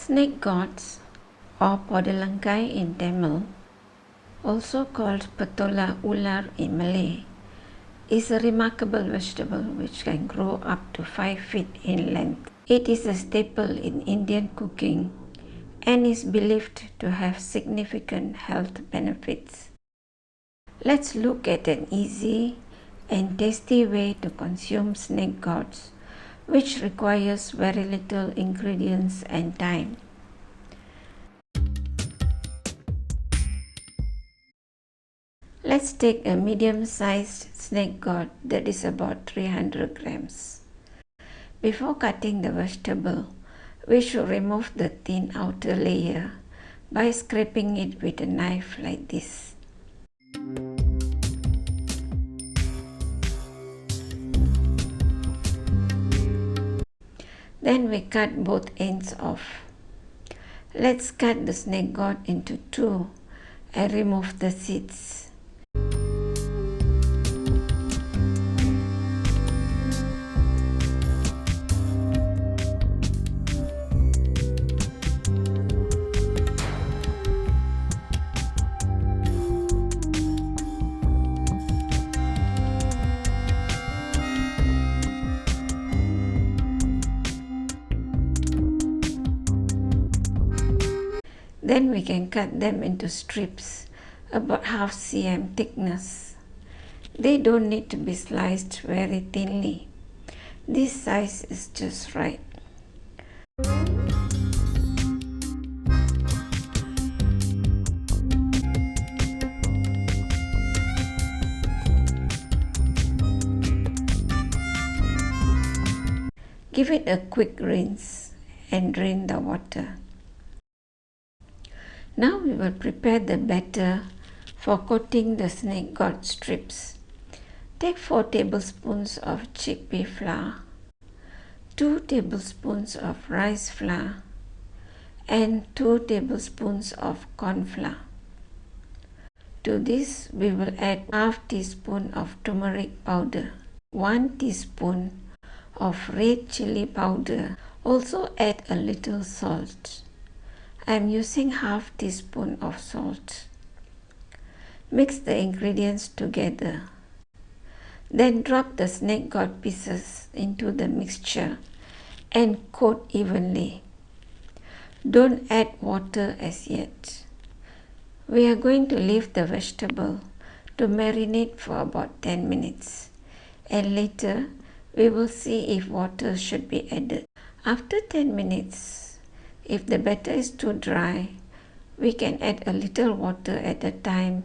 Snake gourds, or Podalangai in Tamil, also called Petola Ular in Malay, is a remarkable vegetable which can grow up to 5 feet in length. It is a staple in Indian cooking and is believed to have significant health benefits. Let's look at an easy and tasty way to consume snake gourds, which requires very little ingredients and time. Let's take a medium-sized snake gourd that is about 300 grams. Before cutting the vegetable, we should remove the thin outer layer by scraping it with a knife like this. Then we cut both ends off. Let's cut the snake gourd into two and remove the seeds. Then we can cut them into strips about half cm thickness. They don't need to be sliced very thinly. This size is just right. Give it a quick rinse and drain the water. Now we will prepare the batter for coating the snake gourd strips. Take 4 tablespoons of chickpea flour, 2 tablespoons of rice flour, and 2 tablespoons of corn flour. To this we will add half teaspoon of turmeric powder, 1 teaspoon of red chili powder. Also add a little salt. I am using half teaspoon of salt. Mix the ingredients together. Then drop the snake gourd pieces into the mixture and coat evenly. Don't add water as yet. We are going to leave the vegetable to marinate for about 10 minutes, and later we will see if water should be added. After 10 minutes, if the batter is too dry, we can add a little water at a time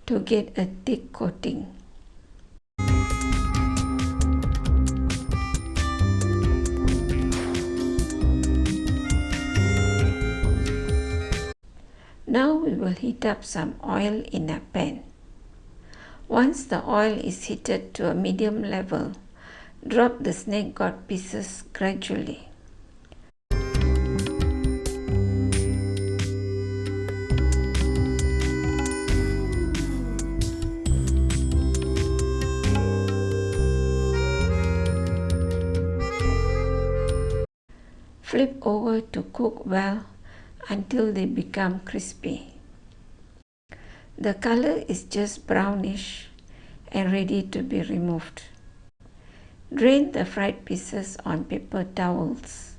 to get a thick coating. Now we will heat up some oil in a pan. Once the oil is heated to a medium level, drop the snake gourd pieces gradually. Flip over to cook well until they become crispy. The color is just brownish and ready to be removed. Drain the fried pieces on paper towels.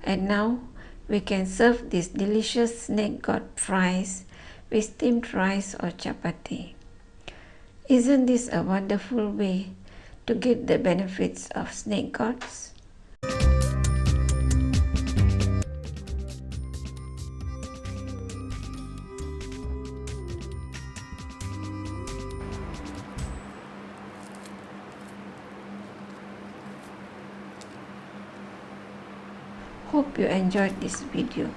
And now we can serve these delicious snake gourd fries with steamed rice or chapati. Isn't this a wonderful way to get the benefits of snake gourds? Hope you enjoyed this video.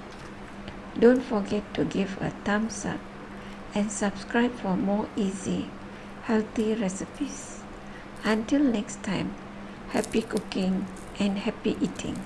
Don't forget to give a thumbs up and subscribe for more easy, healthy recipes. Until next time, happy cooking and happy eating.